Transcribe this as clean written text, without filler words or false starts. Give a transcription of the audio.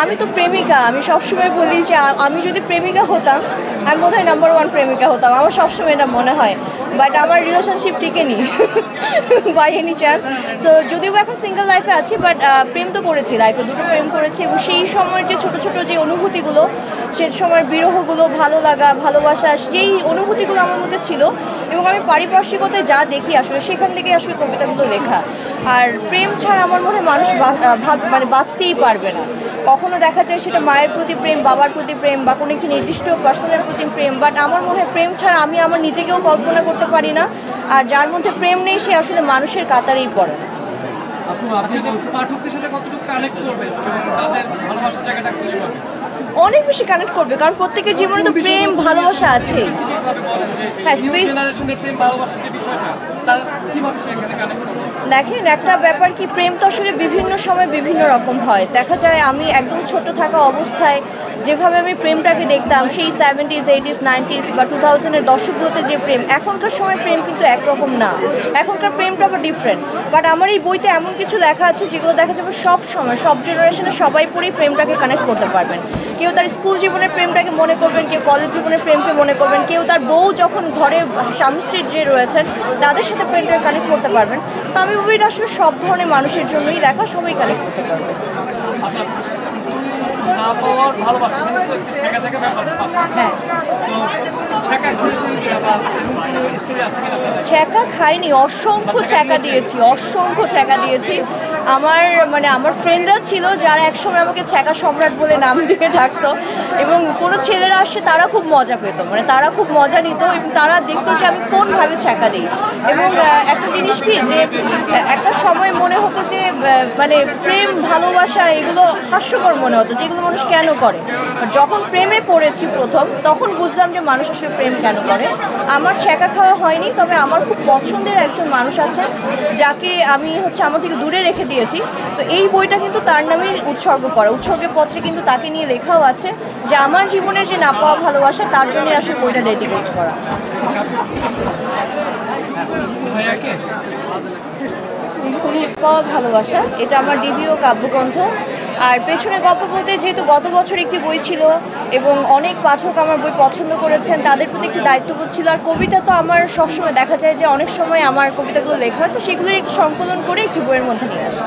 আমি তো প্রেমিকা। আমি সবসময় বলি যে আমি যদি প্রেমিকা হতাম আমি বোধহয় নাম্বার 1 প্রেমিকা হতাম। আমার সবসময় এটা মনে হয়, বাট আমার রিলেশনশিপ টিকেনি বাই এনি চান্স। সো যদিও এখন সিঙ্গেল লাইফে আছি, বাট প্রেম তো করেছি, লাইফে দুটো প্রেম করেছি। এবং সেই সময়ের যে ছোটো ছোটো যে অনুভূতিগুলো, সেই সময়ের বিরহগুলো, ভালো লাগা, ভালোবাসা, সেই অনুভূতিগুলো আমার মধ্যে ছিল। এবং আমি পারিপার্শ্বিকতায় যা দেখি আসলে সেখান থেকে আসলে কবিতাগুলো লেখা। আর প্রেম ছাড়া আমার মনে হয় মানুষ মানে বাঁচতেই পারবে না। কখনো দেখা যায় সেটা মায়ের প্রতি প্রেম, বাবার প্রতি প্রেম, বা কোনো একটি নির্দিষ্ট পার্সনের প্রতি প্রেম, বাট আমার মনে হয় প্রেম ছাড়া আমি আমার নিজেকেও কল্পনা করতে পারি না। আর যার মধ্যে প্রেম নেই সে আসলে মানুষের কাতারেই পড়ে না। অনেক বেশি কানেক্ট করবে, কারণ প্রত্যেকের জীবনে তো প্রেম ভালোবাসা আছে। হ্যাঁ, দেখেন একটা ব্যাপার কি, প্রেম তো আসলে বিভিন্ন সময় বিভিন্ন রকম হয়। দেখা যায় আমি একদম ছোট থাকা অবস্থায় যেভাবে আমি প্রেমটাকে দেখতাম, সেই 70s 80s 90s বা 2000-এর দশকগুলোতে যে প্রেম, এখনকার সময় প্রেম কিন্তু একরকম না। এখনকার প্রেমটা আবার ডিফারেন্ট। বাট আমার এই বইতে এমন কিছু লেখা আছে যেগুলো দেখা যাবে সব সময় সব জেনারেশনে সবাই পড়েই প্রেমটাকে কানেক্ট করতে পারবেন। কেউ তার স্কুল জীবনের প্রেমটাকে মনে করবেন, কেউ কলেজ জীবনের প্রেমকে মনে করবেন, কেউ তার বউ যখন ঘরে স্বামী স্ত্রী যে রয়েছেন তাদের সাথে প্রেমটাকে কানেক্ট করতে পারবেন। তো আমি বইটা আসলে সব ধরনের মানুষের জন্যই লেখা, সবাই কানেক্ট করতে পারবে। ছ্যাঁকা খাইনি, অসংখ্য ছ্যাঁকা দিয়েছি, অসংখ্য ছ্যাঁকা দিয়েছি। আমার ফ্রেন্ডরা ছিল যারা একসময় আমাকে ছ্যাঁকা সম্রাট বলে নাম দিয়ে ডাকতো। এবং কোনো ছেলেরা আসে তারা খুব মজা পেত, তারা খুব মজা নিত এবং তারা দেখতো যে আমি কোনভাবে ছ্যাঁকা দিই। এবং একটা জিনিস কি, যে একটা সময় মনে হতো যে প্রেম ভালোবাসা এগুলো হাস্যকর মনে হতো, যেগুলো মানুষ কেন করে। যখন প্রেমে পড়েছি প্রথম, তখন বুঝলাম যে মানুষ আসলে প্রেম কেন করে। আমার ছ্যাঁকা খাওয়া হয়নি, তবে আমার খুব পছন্দের একজন মানুষ আছে যাকে আমি আমার থেকে দূরে রেখে দিয়েছি। তো এই বইটা কিন্তু তার নামেই উৎসর্গ করা, উৎসর্গের পত্রে কিন্তু তাকে নিয়ে লেখাও আছে যে আমার জীবনের যে না পাওয়া ভালোবাসা, তার জন্যই আসলে বইটা ডেডিকেট করা। পাওয়া ভালোবাসা এটা আমার দ্বিতীয় কাব্যগ্রন্থ। আর পেছনে গল্প বলতে, যেহেতু গত বছর একটি বই ছিল এবং অনেক পাঠক আমার বই পছন্দ করেছেন, তাদের প্রতি একটি দায়িত্ববোধ ছিল। আর কবিতা তো আমার সবসময় দেখা যায় যে অনেক সময় আমার কবিতাগুলো লেখা হয়, তো সেগুলোর একটু সংকলন করে একটি বইয়ের মধ্যে নিয়ে আসা।